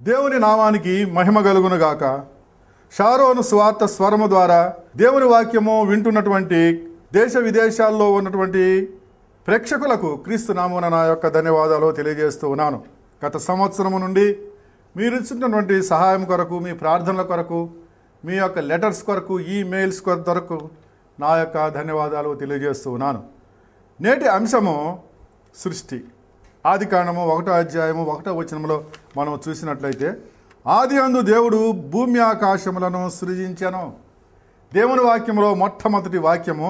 దేవుని నామానికి మహిమ కలుగునుగాక. షారోను సువార్త స్వరము ద్వారా దేవుని వాక్యము వింటున్నటువంటి దేశ విదేశాల్లో ఉన్నటువంటి ప్రేక్షకులకు క్రీస్తు నామమున నా యొక్క ధన్యవాదాలు తెలియజేస్తూ ఉన్నాను. గత సంవత్సరము నుండి మీరు ఇచ్చినటువంటి సహాయం కొరకు, మీ ప్రార్థనల కొరకు, మీ యొక్క లెటర్స్ కొరకు, ఈమెయిల్స్ కొరకు నా యొక్క ధన్యవాదాలు తెలియజేస్తూ ఉన్నాను. నేటి అంశము సృష్టి. ఆదికాండము 1వ అధ్యాయము 1వ వచనంలో మనం చూసినట్లయితే, ఆది అందు దేవుడు భూమి ఆకాశములను సృజించెను. దేవుని వాక్యంలో మొట్టమొదటి వాక్యము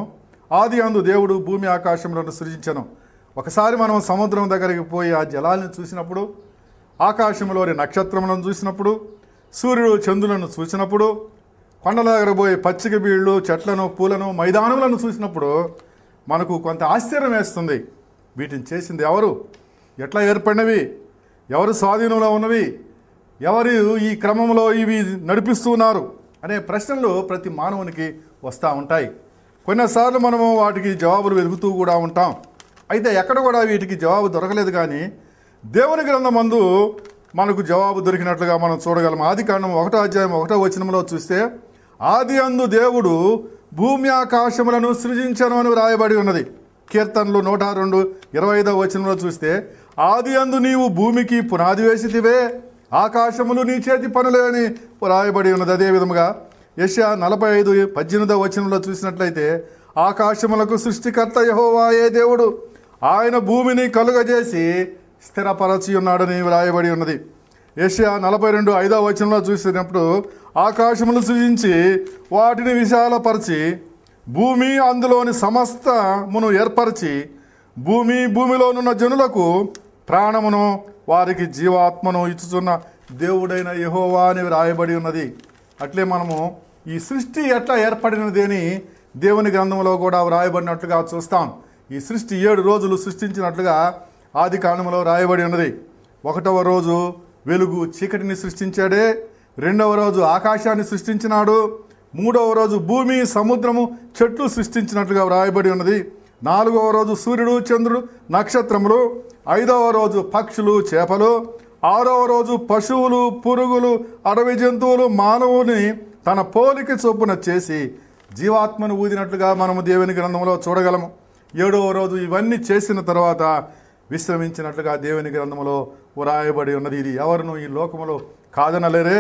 ఆది అందు దేవుడు భూమి ఆకాశములను సృజించెను. ఒకసారి మనం సముద్రం దగ్గరికి పోయి ఆ జలాలను చూసినప్పుడు, ఆకాశంలోని నక్షత్రములను చూసినప్పుడు, సూర్యుడు చంద్రులను చూసినప్పుడు, కొండల దగ్గర పోయి పచ్చిక బీళ్ళు, చెట్లను, పూలను, మైదానములను చూసినప్పుడు మనకు కొంత ఆశ్చర్యం వేస్తుంది. వీటిని చేసింది ఎవరు? ఎట్లా ఏర్పడినవి? ఎవరు స్వాధీనంలో ఉన్నవి? ఎవరు ఈ క్రమంలో ఇవి నడిపిస్తూ ఉన్నారు అనే ప్రశ్నలు ప్రతి మానవునికి వస్తూ ఉంటాయి. కొన్నిసార్లు మనము వాటికి జవాబులు వెతుకుతూ కూడా ఉంటాం. అయితే ఎక్కడ కూడా వీటికి జవాబు దొరకలేదు. కానీ దేవుని గ్రంథమందు మనకు జవాబు దొరికినట్లుగా మనం చూడగలం. ఆదికాండం 1వ అధ్యాయం 1వ వచనంలో చూస్తే, ఆది అందు దేవుడు భూమి ఆకాశములను సృజించెను అని వ్రాయబడి ఉన్నది. కీర్తనలు 102:25వ వచనంలో చూస్తే, ఆది అందు నీవు భూమికి పునాది వేసితివే, ఆకాశములు నీ చేతి పనులే అని వ్రాయబడి ఉన్నది. అదేవిధముగా యెషయా 45:18వ వచనంలో చూసినట్లయితే, ఆకాశములకు సృష్టికర్త యెహోవాయే దేవుడు, ఆయన భూమిని కలుగజేసి స్థిరపరచి ఉన్నాడని వ్రాయబడి ఉన్నది. యెషయా 42:5వ వచనంలో చూసినప్పుడు, ఆకాశములు సృజించి వాటిని విశాలపరిచి భూమి అందులోని సమస్తమును ఏర్పరిచి భూమిలోనున్న జనులకు ప్రాణమును వారికి జీవాత్మను ఇచ్చుచున్న దేవుడైన యెహోవా అని వ్రాయబడి ఉన్నది. అట్లే మనము ఈ సృష్టి ఎట్లా ఏర్పడినది అని దేవుని గ్రంథంలో కూడా వ్రాయబడినట్లుగా చూస్తాం. ఈ సృష్టి 7 రోజులు సృష్టించినట్లుగా ఆది కాండములో వ్రాయబడి ఉన్నది. 1వ రోజు వెలుగు చీకటిని సృష్టించాడే, 2వ రోజు ఆకాశాన్ని సృష్టించినాడు, 3వ రోజు భూమి, సముద్రము, చెట్లు సృష్టించినట్లుగా వ్రాయబడి ఉన్నది, 4వ రోజు సూర్యుడు, చంద్రుడు, నక్షత్రములు, 5వ రోజు పక్షులు, చేపలు, 6వ రోజు పశువులు, పురుగులు, అడవి జంతువులు మానవుని తన పోలిక చొప్పున చేసి జీవాత్మను ఊదినట్లుగా మనము దేవుని గ్రంథంలో చూడగలము. 7వ రోజు ఇవన్నీ చేసిన తర్వాత విశ్రమించినట్లుగా దేవుని గ్రంథంలో వ్రాయబడి ఉన్నది. ఇది ఎవరును ఈ లోకములో కాదనలేరే.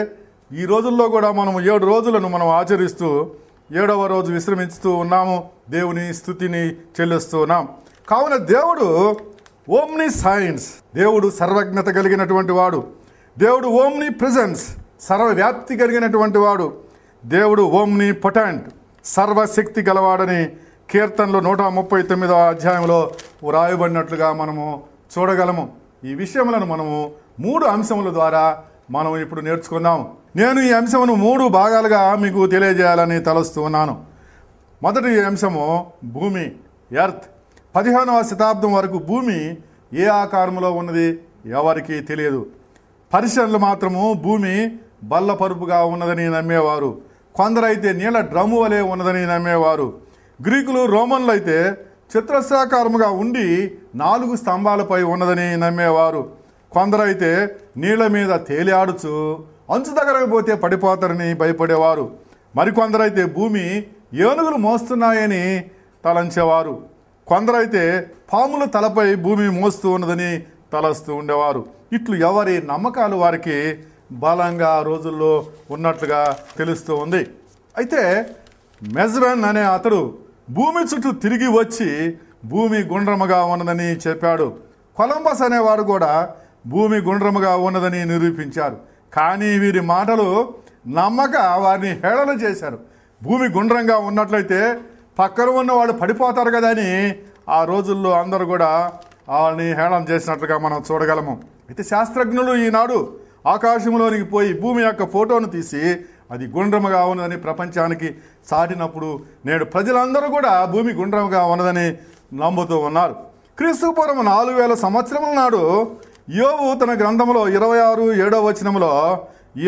ఈ రోజుల్లో కూడా మనము 7 రోజులను మనం ఆచరిస్తూ 7వ రోజు విశ్రమిస్తూ ఉన్నాము. దేవుని స్తుతిని చెల్లిస్తూ ఉన్నాం. కావున దేవుడు ఓమ్ని సైన్స్, దేవుడు సర్వజ్ఞత కలిగినటువంటి వాడు. దేవుడు ఓమ్ని ప్రెజెన్స్, సర్వవ్యాప్తి కలిగినటువంటి వాడు. దేవుడు ఓమ్ని పొటెంట్, సర్వశక్తి గలవాడని కీర్తనలు 139వ అధ్యాయంలో వ్రాయబడినట్లుగా మనము చూడగలము. ఈ విషయములను మనము 3 అంశముల ద్వారా మనం ఇప్పుడు నేర్చుకుందాం. నేను ఈ అంశమును 3 భాగాలుగా మీకు తెలియజేయాలని తలస్తూ ఉన్నాను. మొదటి అంశము భూమి, ఎర్త్. 15వ శతాబ్దం వరకు భూమి ఏ ఆకారంలో ఉన్నది ఎవరికి తెలియదు. పర్షియన్లు మాత్రము భూమి బల్లపరుపుగా ఉన్నదని నమ్మేవారు. కొందరైతే నీళ్ళ డ్రమ్ము వలె ఉన్నదని నమ్మేవారు. గ్రీకులు, రోమన్లు అయితే చతురస్రాకారముగా ఉండి 4 స్తంభాలపై ఉన్నదని నమ్మేవారు. కొందరైతే నీళ్ల మీద తేలియాడుచు అంచు దగ్గరకు పోతే పడిపోతారని భయపడేవారు. మరికొందరైతే భూమి ఏనుగులు మోస్తున్నాయని తలంచేవారు. కొందరైతే పాముల తలపై భూమి మోస్తూ ఉన్నదని తలస్తూ ఉండేవారు. ఇట్లు ఎవరి నమ్మకాలు వారికి బలంగా ఆ రోజుల్లో ఉన్నట్లుగా తెలుస్తూ ఉంది. అయితే మెజ్రన్ అనే అతడు భూమి చుట్టూ తిరిగి వచ్చి భూమి గుండ్రముగా ఉన్నదని చెప్పాడు. కొలంబస్ అనేవాడు కూడా భూమి గుండ్రముగా ఉన్నదని నిరూపించారు. కానీ వీరి మాటలు నమ్మక వారిని హేళన చేశారు. భూమి గుండ్రంగా ఉన్నట్లయితే పక్కన ఉన్నవాడు పడిపోతారు కదా అని ఆ రోజుల్లో అందరూ కూడా వాళ్ళని హేళన చేసినట్లుగా మనం చూడగలము. అయితే శాస్త్రజ్ఞులు ఈనాడు ఆకాశంలోనికి పోయి భూమి యొక్క ఫోటోను తీసి అది గుండ్రముగా ఉన్నదని ప్రపంచానికి చాటినప్పుడు నేడు ప్రజలందరూ కూడా భూమి గుండ్రముగా ఉన్నదని నమ్ముతూ ఉన్నారు. క్రీస్తుపూర్వం 4000 సంవత్సరముల నాడు యోబు తన గ్రంథంలో 26:7వ వచనంలో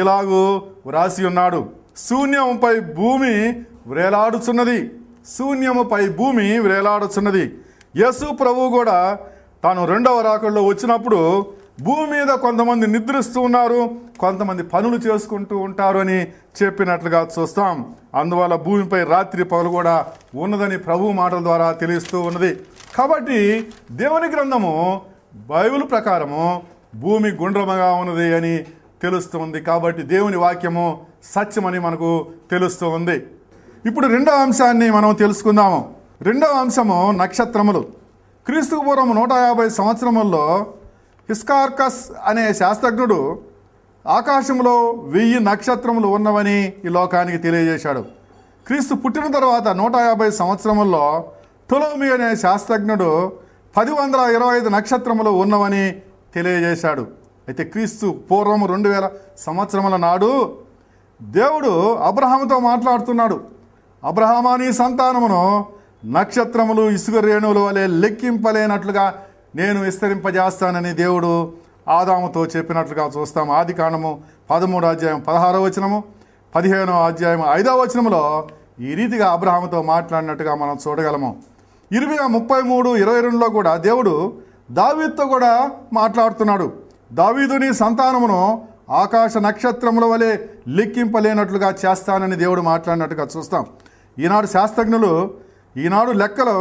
ఇలాగూ వ్రాసి ఉన్నాడు, శూన్యముపై భూమి వ్రేలాడుచున్నది, శూన్యముపై భూమి వ్రేలాడుచున్నది. యేసు ప్రభువు కూడా తాను 2వ రాకడలో వచ్చినప్పుడు భూమి మీద కొంతమంది నిద్రిస్తూ ఉన్నారు, కొంతమంది పనులు చేసుకుంటూ ఉంటారు అని చెప్పినట్లుగా చూస్తాం. అందువల్ల భూమిపై రాత్రి పగలు కూడా ఉన్నదని ప్రభు మాటల ద్వారా తెలుస్తూ ఉన్నది. కాబట్టి దేవుని గ్రంథము బైబిల్ ప్రకారము భూమి గుండ్రముగా ఉన్నది అని తెలుస్తుంది. కాబట్టి దేవుని వాక్యము సత్యమని మనకు తెలుస్తూ ఉంది. ఇప్పుడు రెండవ అంశాన్ని మనం తెలుసుకుందాము. రెండవ అంశము నక్షత్రములు. క్రీస్తుకు పూర్వం 150 సంవత్సరముల్లో హిస్కార్కస్ అనే శాస్త్రజ్ఞుడు ఆకాశంలో 1000 నక్షత్రములు ఉన్నవని ఈ లోకానికి తెలియజేశాడు. క్రీస్తు పుట్టిన తర్వాత 150 సంవత్సరముల్లో టొలమీ అనే శాస్త్రజ్ఞుడు 1025 నక్షత్రములు ఉన్నవని తెలియజేశాడు. అయితే క్రీస్తు పూర్వం 2000 సంవత్సరముల నాడు దేవుడు అబ్రహాముతో మాట్లాడుతున్నాడు. అబ్రహామా, నీ సంతానమును నక్షత్రములు ఇసుక రేణువుల వలె లెక్కింపలేనట్లుగా నేను విస్తరింపజేస్తానని దేవుడు ఆదాముతో చెప్పినట్లుగా చూస్తాం. ఆది కాండము 13వ అధ్యాయం 16వ వచనము, 15వ అధ్యాయం 5వ వచనములో ఈ రీతిగా అబ్రహాముతో మాట్లాడినట్టుగా మనం చూడగలము. ఇర్మియా 33:22లో కూడా దేవుడు దావీదుతో కూడా మాట్లాడుతున్నాడు. దావీదు, నీ సంతానమును ఆకాశ నక్షత్రముల వలె లెక్కింపలేనట్లుగా చేస్తానని దేవుడు మాట్లాడినట్టుగా చూస్తాం. ఈనాడు శాస్త్రజ్ఞులు ఈనాడు లెక్కలో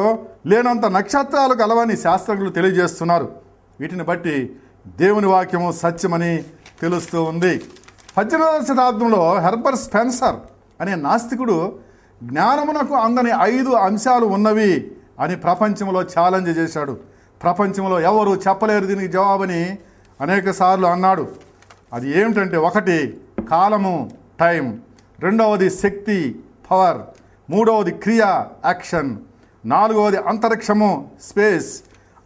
లేనంత నక్షత్రాలు కలవని శాస్త్రజ్ఞులు తెలియజేస్తున్నారు. వీటిని బట్టి దేవుని వాక్యము సత్యమని తెలుస్తూ ఉంది. 18వ శతాబ్దంలో హెర్బర్ట్ స్పెన్సర్ అనే నాస్తికుడు జ్ఞానమునకు అందని 5 అంశాలు ఉన్నవి అని ప్రపంచంలో ఛాలెంజ్ చేశాడు. ప్రపంచంలో ఎవరు చెప్పలేరు దీనికి జవాబని అనేక సార్లు అన్నాడు. అది ఏమిటంటే, 1 కాలము టైం, 2వది శక్తి పవర్, 3వది క్రియ యాక్షన్, 4వది అంతరిక్షము స్పేస్,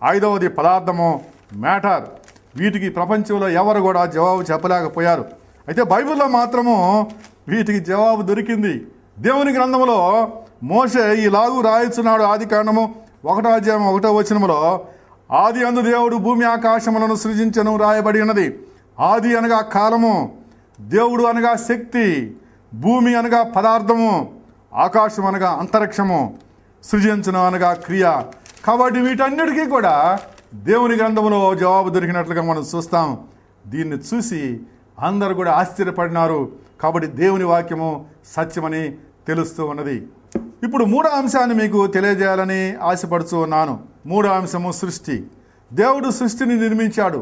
5వది పదార్థము మ్యాటర్. వీటికి ప్రపంచంలో ఎవరు కూడా జవాబు చెప్పలేకపోయారు. అయితే బైబిల్లో మాత్రము వీటికి జవాబు దొరికింది. దేవుని గ్రంథంలో మోషే ఈలాగు రాయిచున్నాడు. ఆది కాండము 1వ అధ్యాయం 1వ వచనములో, ఆది అందు దేవుడు భూమి ఆకాశములను సృజించెను రాయబడి ఉన్నది. ఆది అనగా కాలము, దేవుడు అనగా శక్తి, భూమి అనగా పదార్థము, ఆకాశం అనగా అంతరిక్షము, సృజించను అనగా క్రియ. కాబట్టి వీటన్నిటికీ కూడా దేవుని గ్రంథంలో జవాబు దొరికినట్లుగా మనం చూస్తాం. దీన్ని చూసి అందరూ కూడా ఆశ్చర్యపడినారు. కాబట్టి దేవుని వాక్యము సత్యమని తెలుస్తూ ఉన్నది. ఇప్పుడు 3వ అంశాన్ని మీకు తెలియజేయాలని ఆశపడుతూ ఉన్నాను. 3వ అంశము సృష్టి. దేవుడు సృష్టిని నిర్మించాడు.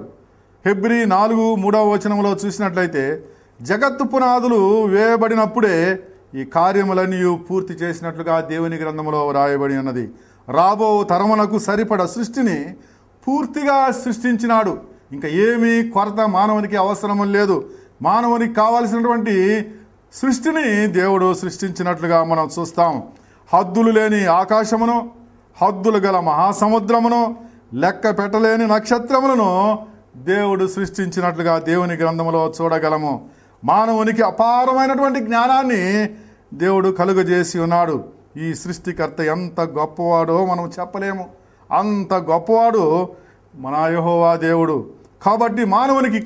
హెబ్రీ 4:3వ వచనంలో చూసినట్లయితే, జగత్తు పునాదులు వేయబడినప్పుడే ఈ కార్యములన్నీ పూర్తి చేసినట్లుగా దేవుని గ్రంథంలో రాయబడి ఉన్నది. రాబో తరమునకు సరిపడ సృష్టిని పూర్తిగా సృష్టించినాడు. ఇంకా ఏమీ కొరత మానవునికి అవసరం లేదు. మానవునికి కావలసినటువంటి సృష్టిని దేవుడు సృష్టించినట్లుగా మనం చూస్తాం. హద్దులు లేని ఆకాశమును, హద్దులు గల మహాసముద్రమును, లెక్క పెట్టలేని నక్షత్రములను దేవుడు సృష్టించినట్లుగా దేవుని గ్రంథంలో చూడగలము. మానవునికి అపారమైనటువంటి జ్ఞానాన్ని దేవుడు కలుగజేసి ఉన్నాడు. ఈ సృష్టికర్త ఎంత గొప్పవాడో మనం చెప్పలేము. అంత గొప్పవాడు మన యెహోవా దేవుడు. కాబట్టి మానవునికి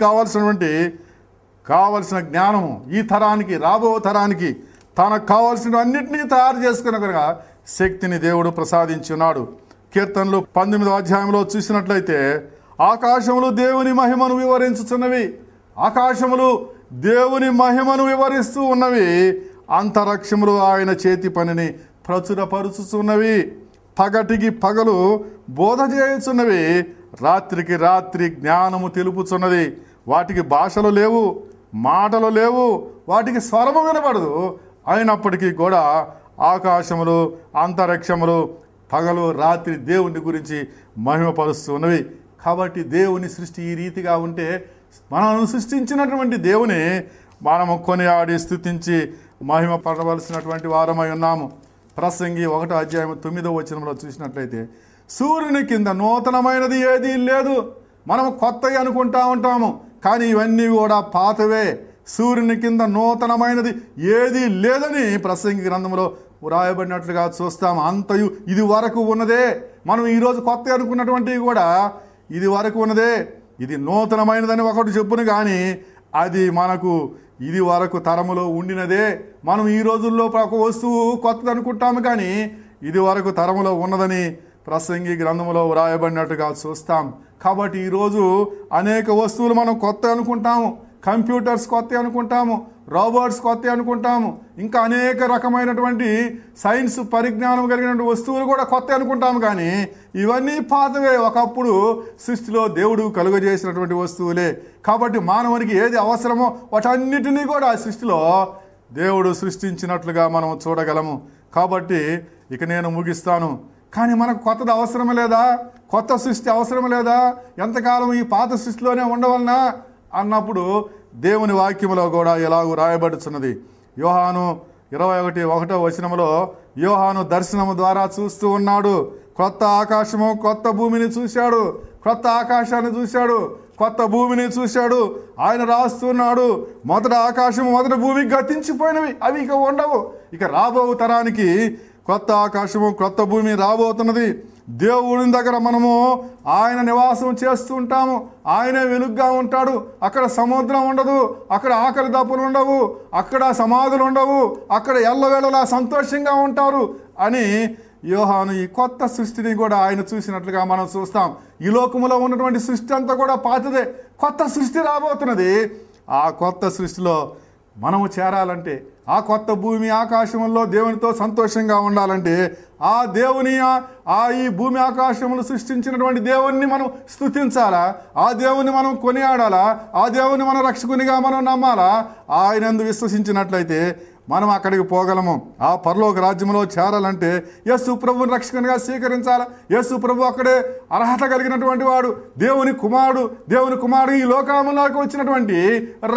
కావలసిన జ్ఞానము ఈ తరానికి, రాబో తరానికి తనకు కావాల్సిన అన్నింటినీ తయారు చేసుకున్న శక్తిని దేవుడు ప్రసాదించి ఉన్నాడు. కీర్తనలు 19వ అధ్యాయంలో చూసినట్లయితే, ఆకాశములు దేవుని మహిమను వివరించుచున్నవి, ఆకాశములు దేవుని మహిమను వివరిస్తూ ఉన్నవి, అంతరిక్షములు ఆయన చేతి పనిని ప్రచురపరుచుచున్నవి, పగటికి పగలు బోధ చేయుచున్నవి, రాత్రికి రాత్రి జ్ఞానము తెలుపుచున్నది. వాటికి భాషలు లేవు, మాటలు లేవు, వాటికి స్వరము వినబడదు. అయినప్పటికీ కూడా ఆకాశములు, అంతరిక్షములు పగలు రాత్రి దేవుని గురించి మహిమపరుస్తూ ఉన్నవి. కాబట్టి దేవుని సృష్టి ఈ రీతిగా ఉంటే, మనను సృష్టించినటువంటి దేవుని మనము కొనియాడి స్తుతించి మహిమ పడవలసినటువంటి వారమై ఉన్నాము. ప్రసంగి 1వ అధ్యాయం 9వ వచనంలో చూసినట్లయితే, సూర్యుని కింద నూతనమైనది ఏదీ లేదు. మనం కొత్తవి అనుకుంటా ఉంటాము, కానీ ఇవన్నీ కూడా పాతవే. సూర్యుని కింద నూతనమైనది ఏదీ లేదని ప్రసంగి గ్రంథంలో వ్రాయబడినట్లుగా చూస్తాం. అంతయు ఇది వరకు ఉన్నదే. మనం ఈరోజు కొత్త అనుకున్నటువంటివి కూడా ఇది వరకు ఉన్నదే. ఇది నూతనమైనదని ఒకటి చెప్పును, కానీ అది మనకు ఇది వరకు తరములో ఉండినదే. మనం ఈ రోజుల్లో ఒక వస్తువు కొత్తది అనుకుంటాము, కానీ ఇది వరకు తరములో ఉన్నదని ప్రసంగి గ్రంథములో వ్రాయబడినట్టుగా చూస్తాం. కాబట్టి ఈరోజు అనేక వస్తువులు మనం కొత్త అనుకుంటాము, కంప్యూటర్స్ కొత్త అనుకుంటాము, రోబోట్స్ కొత్త అనుకుంటాము, ఇంకా అనేక రకమైనటువంటి సైన్స్ పరిజ్ఞానం కలిగిన వస్తువులు కూడా కొత్త అనుకుంటాము. కానీ ఇవన్నీ పాతవే, ఒకప్పుడు సృష్టిలో దేవుడు కలుగజేసినటువంటి వస్తువులే. కాబట్టి మానవునికి ఏది అవసరమో వాటన్నిటినీ కూడా సృష్టిలో దేవుడు సృష్టించినట్లుగా మనం చూడగలము. కాబట్టి ఇక నేను ముగిస్తాను. కానీ మనకు కొత్తది అవసరం లేదా? కొత్త సృష్టి అవసరం లేదా? ఎంతకాలం ఈ పాత సృష్టిలోనే ఉండవలనా అన్నప్పుడు దేవుని వాక్యములో కూడా ఎలాగూ రాయబడుచున్నది. యోహాను 21:1 యోహాను దర్శనము ద్వారా చూస్తూ ఉన్నాడు. కొత్త ఆకాశము కొత్త భూమిని చూశాడు, కొత్త ఆకాశాన్ని చూశాడు, కొత్త భూమిని చూశాడు. ఆయన రాస్తున్నాడు, మొదటి ఆకాశము మొదటి భూమి గతించిపోయినవి, అవి ఇక ఉండవు. ఇక రాబో తరానికి కొత్త ఆకాశము కొత్త భూమి రాబోతున్నది. దేవుడి దగ్గర మనము ఆయన నివాసం చేస్తూ ఉంటాము. ఆయనే వెలుగ్గా ఉంటాడు. అక్కడ సముద్రం ఉండదు, అక్కడ ఆకలి దప్పులు ఉండవు, అక్కడ సమాధులు ఉండవు, అక్కడ ఎల్లవేళలా సంతోషంగా ఉంటారు అని యోహాను ఈ కొత్త సృష్టిని కూడా ఆయన చూసినట్లుగా మనం చూస్తాం. ఈ లోకములో ఉన్నటువంటి సృష్టి అంతా కూడా పాతదే, కొత్త సృష్టి రాబోతున్నది. ఆ కొత్త సృష్టిలో మనము చేరాలంటే, ఆ కొత్త భూమి ఆకాశంలో దేవునితో సంతోషంగా ఉండాలంటే, ఆ దేవుని ఈ భూమి ఆకాశములు సృష్టించినటువంటి దేవుణ్ణి మనం స్తుతించాలా, ఆ దేవుని మనం కొనియాడాలా, ఆ దేవుని మనం రక్షకునిగా మనం నమ్మాలా. ఆయనందు విశ్వసించినట్లయితే మనం అక్కడికి పోగలము. ఆ పరలోక రాజ్యంలో చేరాలంటే యేసు ప్రభువుని రక్షకునిగా స్వీకరించాలి. యేసు ప్రభు అక్కడే అర్హత కలిగినటువంటి వాడు, దేవుని కుమారుడు ఈ లోకములోకి వచ్చినటువంటి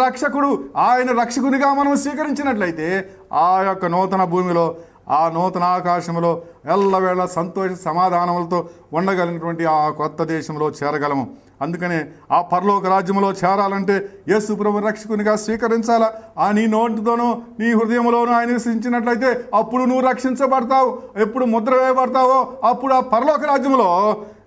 రక్షకుడు. ఆయన రక్షకునిగా మనం స్వీకరించినట్లయితే ఆ యొక్క నూతన భూమిలో, ఆ నూతన ఆకాశంలో ఎల్లవేళ సంతోష సమాధానములతో ఉండగలిగినటువంటి ఆ కొత్త దేశంలో చేరగలము. అందుకనే ఆ పరలోక రాజ్యంలో చేరాలంటే యేసు ప్రభు రక్షకునిగా స్వీకరించాలా. ఆ నీ నోటితోనూ నీ హృదయంలోనూ ఆయన విశ్వసించినట్లయితే అప్పుడు నువ్వు రక్షించబడతావు. ఎప్పుడు ముద్ర వేయబడతావో అప్పుడు ఆ పరలోక రాజ్యంలో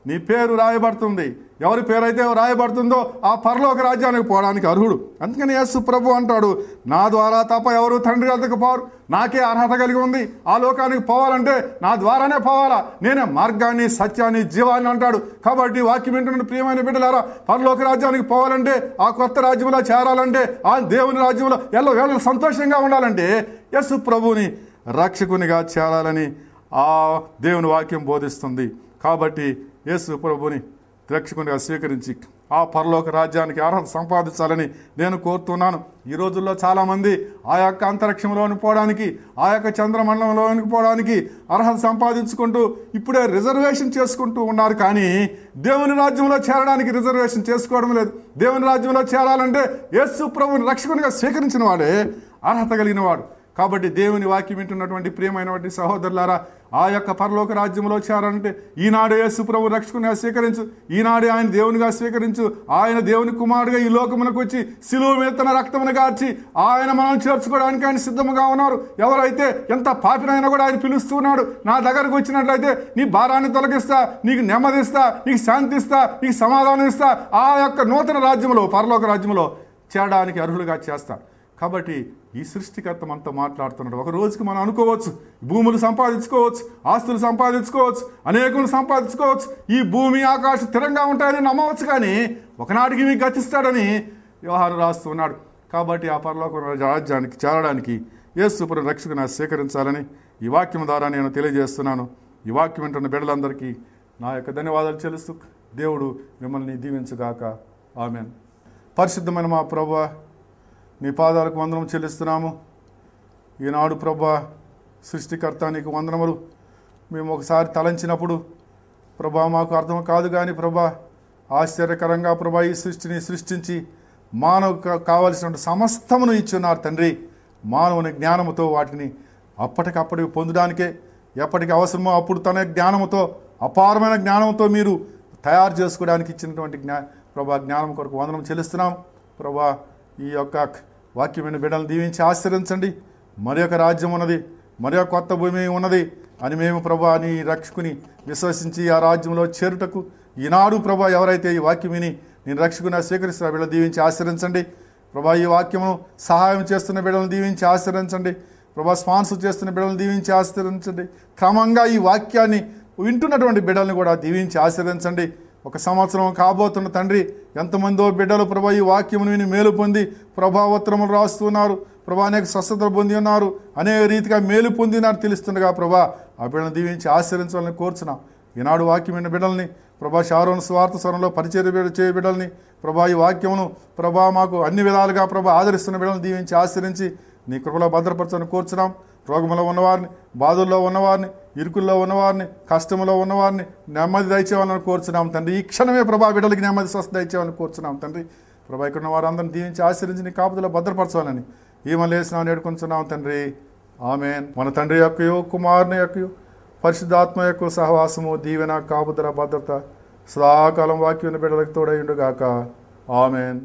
నీ పేరు రాయబడుతుంది. ఎవరి పేరైతే రాయబడుతుందో ఆ పరలోక రాజ్యానికి పోవడానికి అర్హుడు. అందుకని యేసు ప్రభు అంటాడు, నా ద్వారా తప్ప ఎవరు తండ్రి వద్దకు పోరు, నాకే అర్హత కలిగి ఉంది. ఆ లోకానికి పోవాలంటే నా ద్వారానే పోవాలా, నేనే మార్గాన్ని సత్యాన్ని జీవాన్ని అంటాడు. కాబట్టి వాక్యం వింటున్న ప్రియమైన బిడ్డలారా, పరలోక రాజ్యానికి పోవాలంటే, ఆ కొత్త రాజ్యంలో చేరాలంటే, ఆ దేవుని రాజ్యంలో ఎల్లవేళ సంతోషంగా ఉండాలంటే యేసు ప్రభుని రక్షకునిగా చేరాలని ఆ దేవుని వాక్యం బోధిస్తుంది. కాబట్టి యేసు ప్రభుని రక్షకునిగా స్వీకరించి ఆ పరలోక రాజ్యానికి అర్హత సంపాదించాలని నేను కోరుతున్నాను. ఈ రోజుల్లో చాలామంది ఆ యొక్క అంతరిక్షంలోనికి పోవడానికి, ఆ యొక్క చంద్రమండలంలోనికి పోవడానికి అర్హత సంపాదించుకుంటూ ఇప్పుడే రిజర్వేషన్ చేసుకుంటూ ఉన్నారు. కానీ దేవుని రాజ్యంలో చేరడానికి రిజర్వేషన్ చేసుకోవడం లేదు. దేవుని రాజ్యంలో చేరాలంటే యేసు ప్రభుని రక్షకునిగా స్వీకరించిన వాడే అర్హత కలిగిన వాడు. కాబట్టి దేవుని వాక్యం వింటున్నటువంటి ప్రియమైనటువంటి సహోదరులారా, ఆ యొక్క పరలోక రాజ్యంలో చేరాలంటే ఈనాడే యేసు ప్రభు రక్షకునిగా స్వీకరించు, ఈనాడే ఆయన దేవునిగా స్వీకరించు. ఆయన దేవుని కుమారుడుగా ఈ లోకమునకు వచ్చి శిలువ మీద తన రక్తమును గార్చి ఆయన మనం చేర్చుకోవడానికి ఆయన సిద్ధముగా ఉన్నారు. ఎవరైతే ఎంత పాపినైనా కూడా ఆయన పిలుస్తున్నాడు. నా దగ్గరకు వచ్చినట్లయితే నీ భారాన్ని తొలగిస్తా, నీకు నెమ్మదిస్తా, నీకు శాంతిస్తా, నీకు సమాధానం ఇస్తా. ఆ యొక్క నూతన రాజ్యంలో, పరలోక రాజ్యంలో చేరడానికి అర్హులుగా చేస్తా. కాబట్టి ఈ సృష్టికర్త మనతో మాట్లాడుతున్నాడు. ఒక రోజుకి మనం అనుకోవచ్చు, భూములు సంపాదించుకోవచ్చు, ఆస్తులు సంపాదించుకోవచ్చు, అనేకులు సంపాదించుకోవచ్చు, ఈ భూమి ఆకాశం స్థిరంగా ఉంటాయని నమ్మవచ్చు. కానీ ఒకనాటికి ఇవి గతిస్తాడని యోహాను రాస్తున్నాడు. కాబట్టి ఆ పరలోక రాజ్యానికి చేరడానికి యేసు ప్రభు రక్షకునిగా స్వీకరించాలని ఈ వాక్యం ద్వారా నేను తెలియజేస్తున్నాను. ఈ వాక్యం వింటున్న బిడ్డలందరికీ నా యొక్క ధన్యవాదాలు చెల్లిస్తూ దేవుడు మిమ్మల్ని దీవించుగాక. ఆమేన్. పరిశుద్ధమైన మా ప్రభువా, నీ పాదాలకు వందనం చెల్లిస్తున్నాము. ఈనాడు ప్రభా సృష్టికర్త నీకు వందనములు. మేము ఒకసారి తలంచినప్పుడు ప్రభా మాకు అర్థం కాదు, కానీ ప్రభా ఆశ్చర్యకరంగా ప్రభా ఈ సృష్టిని సృష్టించి మానవుకు కావలసిన సమస్తమును ఇచ్చున్నారు తండ్రి. మానవుని జ్ఞానముతో వాటిని అప్పటికప్పటికి పొందడానికే, ఎప్పటికి అవసరమో అప్పుడు తన జ్ఞానముతో, అపారమైన జ్ఞానంతో మీరు తయారు చేసుకోవడానికి ఇచ్చినటువంటి ప్రభా జ్ఞానం కొరకు వందనం చెల్లిస్తున్నాం. ప్రభా ఈ యొక్క వాక్యమైన బిడ్డలను దీవించి ఆశీర్వదించండి. మరి యొక్క రాజ్యం ఉన్నది, మరి యొక్క కొత్త భూమి ఉన్నది అని మేము ప్రభా నీ రక్షకుని విశ్వసించి ఆ రాజ్యంలో చేరుటకు ఈనాడు ప్రభా ఎవరైతే ఈ వాక్యం విని నేను రక్షకుని స్వీకరిస్తున్న బిడ్డలు దీవించి ఆశీర్వదించండి. ప్రభా ఈ వాక్యమును సహాయం చేస్తున్న బిడ్డలను దీవించి ఆశీర్వదించండి. ప్రభా స్పాన్సర్ చేస్తున్న బిడ్డలను దీవించి ఆశీర్వదించండి. క్రమంగా ఈ వాక్యాన్ని వింటున్నటువంటి బిడ్డలను కూడా దీవించి ఆశీర్వదించండి. ఒక సంవత్సరం కాబోతున్న తండ్రి, ఎంతమందో బిడ్డలు ప్రభా ఈ వాక్యమును విని మేలు పొంది ప్రభావత్రములు రాస్తున్నారు ప్రభా, అనేక స్వస్థతలు పొంది ఉన్నారు, అనేక రీతిగా మేలు పొందినారు తెలుస్తుండగా ప్రభా ఆ బిడ్డలను దీవించి ఆశీర్వించాలని కోరుచున్నాం. ఈనాడు వాక్యమైన బిడ్డల్ని ప్రభా, షారోను స్వార్థ స్వరంలో పరిచర్య చేయ బిడ్డల్ని ప్రభా, ఈ వాక్యమును ప్రభా మాకు అన్ని విధాలుగా ప్రభా ఆదరిస్తున్న బిడ్డలను దీవించి ఆశీర్వించి నీ కృపలో భద్రపరచాలని కోరుచున్నాం. రోగంలో ఉన్నవారిని, బాధల్లో ఉన్నవారిని, ఇరుకుల్లో ఉన్నవారిని, కష్టంలో ఉన్నవారిని నెమ్మది దయచేయాలని కోరుచున్నాం తండ్రి. ఈ క్షణమే ప్రభా బిడ్డలకి నెమ్మది స్వస్థ దయచేయాలని కోరుచున్నాం తండ్రి. ప్రభా ఇక్కడ ఉన్న వారందరిని దీవించి ఆశీర్వించి నీ కాపుదలో భద్రపరచాలని ఈమె లేసినా నేడుకొంచున్నాం తండ్రి. ఆమెన్. మన తండ్రి యొక్కయో కుమారుని యొక్కయో పరిశుద్ధాత్మ యొక్క సహవాసము, దీవెన, కాపుదల, భద్రత సదాకాలం వాక్యం బిడ్డలకు తోడై ఉండుగాక. ఆమెన్.